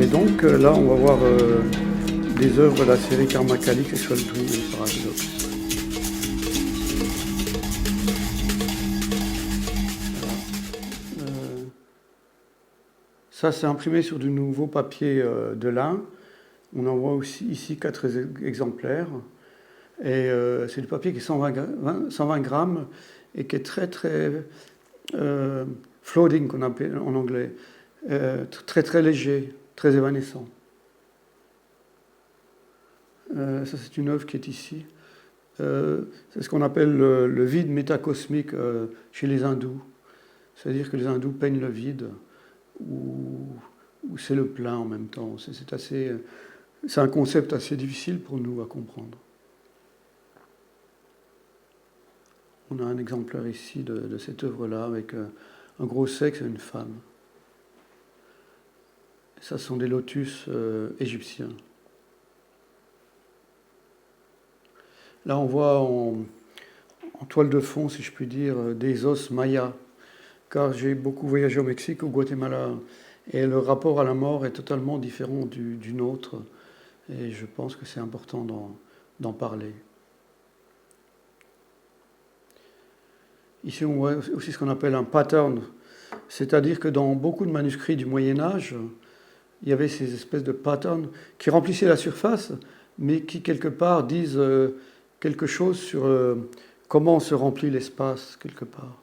Et donc là, on va voir des œuvres de la série Karma Kali, Sexual Dream and Paradox. Ça, c'est imprimé sur du nouveau papier de lin. On en voit aussi ici 4 exemplaires. Et c'est du papier qui est 120 grammes et qui est très, très floating, qu'on appelle en anglais. Très, très léger, très évanescent. Ça, c'est une œuvre qui est ici. C'est ce qu'on appelle le vide métacosmique chez les hindous. C'est-à-dire que les hindous peignent le vide, ou c'est le plein en même temps. C'est un concept assez difficile pour nous à comprendre. On a un exemplaire ici de cette œuvre-là avec un gros sexe et une femme. Ça, ce sont des lotus égyptiens. Là, on voit en toile de fond, si je puis dire, des os mayas. Car j'ai beaucoup voyagé au Mexique, au Guatemala, et le rapport à la mort est totalement différent du nôtre. Et je pense que c'est important d'en parler. Ici, on voit aussi ce qu'on appelle un pattern, c'est-à-dire que dans beaucoup de manuscrits du Moyen-Âge, il y avait ces espèces de patterns qui remplissaient la surface, mais qui, quelque part, disent quelque chose sur comment se remplit l'espace, quelque part.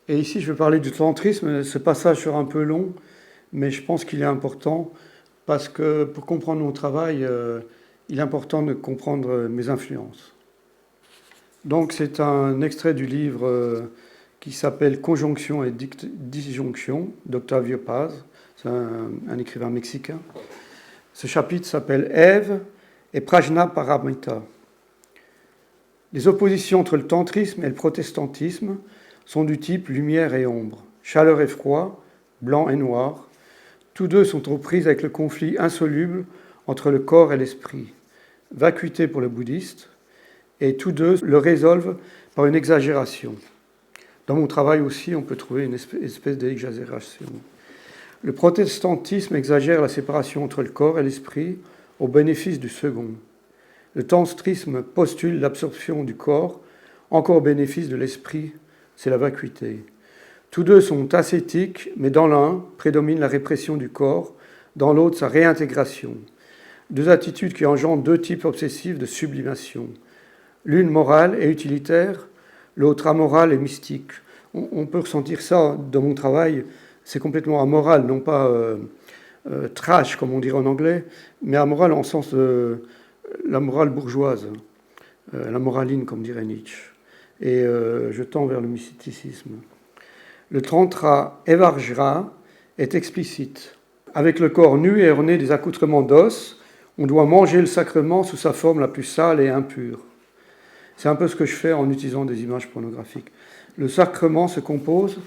Et ici, je vais parler du tantrisme. Ce passage sera un peu long, mais je pense qu'il est important, parce que pour comprendre mon travail, il est important de comprendre mes influences. Donc c'est un extrait du livre qui s'appelle Conjonction et disjonction d'Octavio Paz. C'est un écrivain mexicain. Ce chapitre s'appelle Ève et Prajnaparamita. Les oppositions entre le tantrisme et le protestantisme sont du type lumière et ombre, chaleur et froid, blanc et noir. Tous deux sont aux prises avec le conflit insoluble entre le corps et l'esprit. Vacuité pour le bouddhiste, et tous deux le résolvent par une exagération. Dans mon travail aussi, on peut trouver une espèce d'exagération. Le protestantisme exagère la séparation entre le corps et l'esprit au bénéfice du second. Le tantrisme postule l'absorption du corps, encore au bénéfice de l'esprit, c'est la vacuité. Tous deux sont ascétiques, mais dans l'un prédomine la répression du corps, dans l'autre sa réintégration. Deux attitudes qui engendrent deux types obsessifs de sublimation. L'une morale et utilitaire, l'autre amorale et mystique. On peut ressentir ça dans mon travail, c'est complètement amoral, non pas trash comme on dirait en anglais, mais amoral en sens de la morale bourgeoise, la moraline comme dirait Nietzsche. Et je tends vers le mysticisme. Le tantra Evarjra est explicite. Avec le corps nu et orné des accoutrements d'os, on doit manger le sacrement sous sa forme la plus sale et impure. C'est un peu ce que je fais en utilisant des images pornographiques. Le sacrement se compose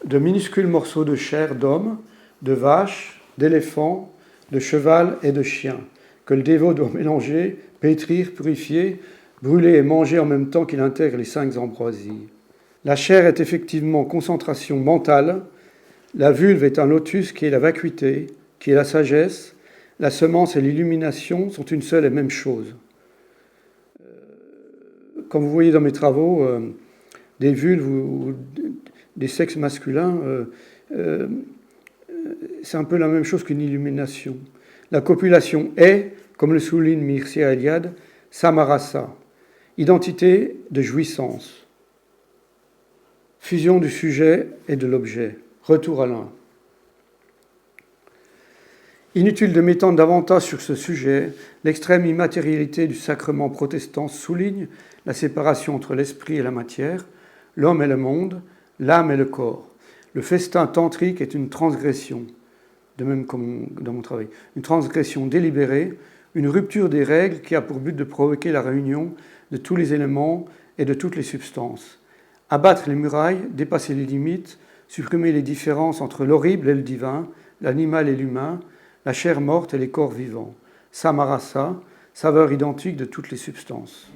de minuscules morceaux de chair d'homme, de vache, d'éléphant, de cheval et de chien, que le dévot doit mélanger, pétrir, purifier, brûler et manger en même temps qu'il intègre les 5 ambroisies. La chair est effectivement concentration mentale, la vulve est un lotus qui est la vacuité, qui est la sagesse, la semence et l'illumination sont une seule et même chose. Comme vous voyez dans mes travaux, des vulves ou des sexes masculins, c'est un peu la même chose qu'une illumination. La copulation est, comme le souligne Mircea Eliade, samarasa, identité de jouissance, fusion du sujet et de l'objet, retour à l'un. Inutile de m'étendre davantage sur ce sujet, l'extrême immatérialité du sacrement protestant souligne la séparation entre l'esprit et la matière, l'homme et le monde, l'âme et le corps. Le festin tantrique est une transgression, de même comme dans mon travail, une transgression délibérée, une rupture des règles qui a pour but de provoquer la réunion de tous les éléments et de toutes les substances. Abattre les murailles, dépasser les limites, supprimer les différences entre l'horrible et le divin, l'animal et l'humain, la chair morte et les corps vivants. Samarasa, saveur identique de toutes les substances.